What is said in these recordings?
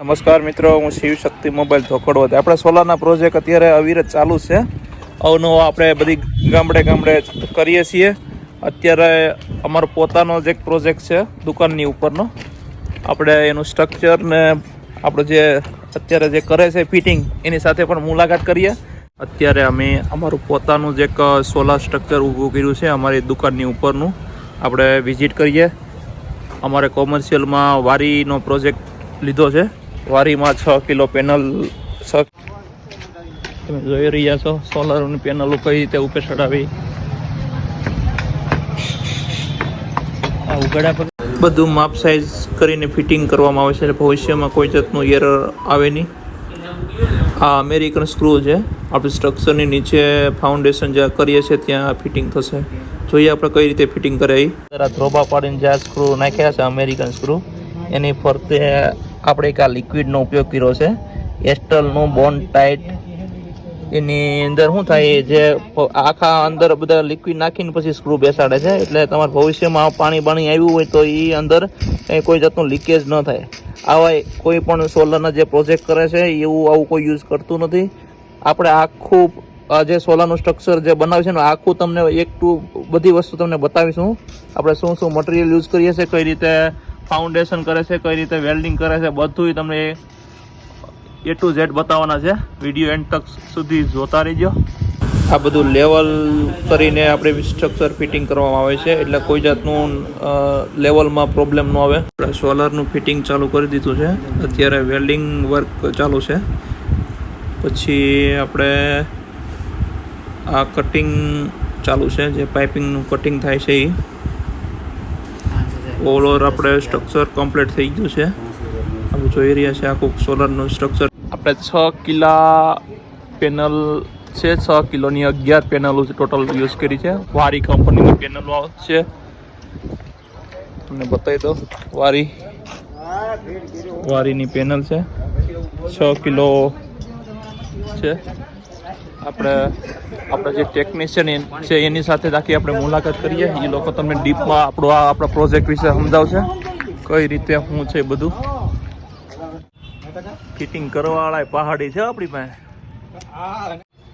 નમસ્કાર મિત્રો, હું શિવ શક્તિ મોબાઈલ ધોકડવત. આપણે સોલારના પ્રોજેક્ટ અત્યારે અવિરત ચાલુ છે. અવનવો આપણે બધી ગામડે કરીએ છીએ. અત્યારે અમારો પોતાનો જ એક પ્રોજેક્ટ છે દુકાનની ઉપરનો. આપણે એનું સ્ટ્રક્ચર ને આપણે જે અત્યારે જે કરે છે ફિટિંગ, એની સાથે પણ મુલાકાત કરીએ. અત્યારે અમે અમારું પોતાનું જ એક સોલાર સ્ટ્રક્ચર ઊભું કર્યું છે અમારી દુકાનની ઉપરનું. આપણે વિઝિટ કરીએ. અમારે કોમર્શિયલમાં વારીનો પ્રોજેક્ટ લીધો છે. વારીમાં 6 કિલો પેનલ, તમે જોઈ રહ્યા છો સોલારની પેનલો કઈ રીતે ઉપર ચડાવી. આ ઉઘાડા પર બધું માપ સાઇઝ કરીને ફિટિંગ કરવામાં આવે છે એટલે ભવિષ્યમાં કોઈ જાતનું એરર આવે નહીં. આ અમેરિકન સ્ક્રૂ છે. આપણે સ્ટ્રક્ચરની નીચે ફાઉન્ડેશન જ્યાં કરીએ છીએ ત્યાં ફિટિંગ થશે. જોઈએ આપણે કઈ રીતે ફિટિંગ કરે. જરા ધ્રોબા પાડીને જ્યાં સ્ક્રૂ નાખ્યા છે અમેરિકન સ્ક્રૂ, એની ફરતે આપણે એક આ લિક્વિડનો ઉપયોગ કર્યો છે, એસ્ટલનું બોન્ડ ટાઈટ. એની અંદર શું થાય, જે આખા અંદર બધા લિક્વિડ નાખીને પછી સ્ક્રૂ બેસાડે છે એટલે તમારે ભવિષ્યમાં પાણી આવ્યું હોય તો એ અંદર કોઈ જાતનું લીકેજ ન થાય. આવા કોઈ પણ સોલારના જે પ્રોજેક્ટ કરે છે આવું કોઈ યુઝ કરતું નથી. આપણે આખું જે સોલારનું સ્ટ્રક્ચર જે બનાવે છે ને આખું તમને બધી વસ્તુ તમને બતાવીશું. આપણે શું મટીરિયલ યુઝ કરીએ છીએ, કઈ રીતે ફાઉન્ડેશન કરે છે, કઈ રીતે વેલ્ડિંગ કરે છે, બધું તમને A to Z બતાવવાના છે. વિડીયો એન્ડ તક સુધી જોતા રહેજો. આ બધું લેવલ કરીને આપણે સ્ટ્રક્ચર ફિટિંગ કરવામાં આવે છે એટલે કોઈ જાતનું લેવલમાં પ્રોબ્લેમ ન આવે. આપણે સોલારનું ફિટિંગ ચાલુ કરી દીધું છે. અત્યારે વેલ્ડિંગ વર્ક ચાલુ છે. પછી આપણે આ કટિંગ ચાલુ છે, જે પાઇપિંગનું કટિંગ થાય છે એ ઓવર આપણે સ્ટ્રક્ચર કમ્પ્લીટ થઈ ગયું છે. આપણે જોઈ રહ્યા છે આખું સોલારનું સ્ટ્રક્ચર. આપણે 6 કિલા પેનલ છે, 6 કિલોની 11 પેનલો ટોટલ યુઝ કરી છે. વારી કંપનીની પેનલો છે. તમને બતાવી દો, વારીની પેનલ છે, 6 કિલો છે. આપણે જે ટેકનિશિયન છે એની સાથે આખી આપણે મુલાકાત કરીએ. એ લોકો તમને ડીપમાં આપણા પ્રોજેક્ટ વિશે સમજાવશે, કઈ રીતે શું છે બધું. ફિટિંગ કરવાવાળા પહાડી છે આપણી પાસે.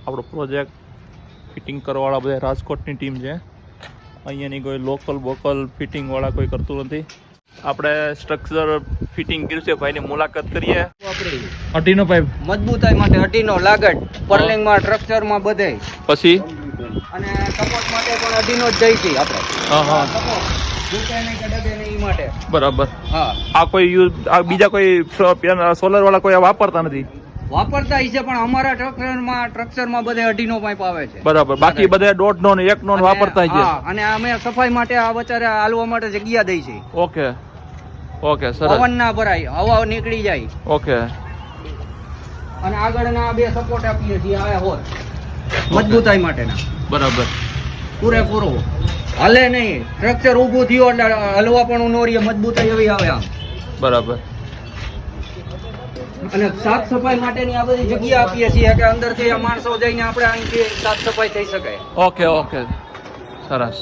આપણો પ્રોજેક્ટ ફિટિંગ કરવાવાળા બધા રાજકોટની ટીમ છે. અહીંયાની કોઈ લોકલ ફિટિંગવાળા કોઈ કરતું નથી. આપણે સ્ટ્રક્ચર ફિટિંગ કર્યું છે, ભાઈની મુલાકાત કરીએ. અઢીનો પાઇપ મજબૂતાઈ માટે અઢીનો લાગડ, પર્લિંગમાં સ્ટ્રક્ચરમાં બધે. પછી અને સપોર્ટ માટે પણ અઢીનો જ જઈ છે આપણે. હા માટે બરાબર. હા, આ કોઈ યુઝ બીજા કોઈ સોલર વાળા કોઈ વાપરતા નથી? વાપરતા છે પણ અમારા સ્ટ્રક્ચરમાં બધે અઢીનો પાઇપ આવે છે. બરાબર. બાકી બધા 1.5 ને 1 વાપરતા છે. અને અમે સફાઈ માટે આ બચારે હાલવા માટે જગ્યા દઈ છે. ઓકે સરસ. પવન ના ભરાય, હવા નીકળી જાય. ઓકે. અને આગળના 2 સપોર્ટ આપીએ છીએ આ હોલ મજબૂતાઈ માટેના. બરાબર. પૂરેપૂરો હાલે નહીં, સ્ટ્રક્ચર ઊભું થયું એટલે હલવા પણ નોરીએ મજબૂતાઈ એવી આવે આમ. બરાબર. અને સાફ સફાઈ માટેની આ બધી જગ્યા આપીએ છીએ કે અંદરથી માણસો જઈને આપણે અહીંથી સાફ સફાઈ થઈ શકે. ઓકે સરસ.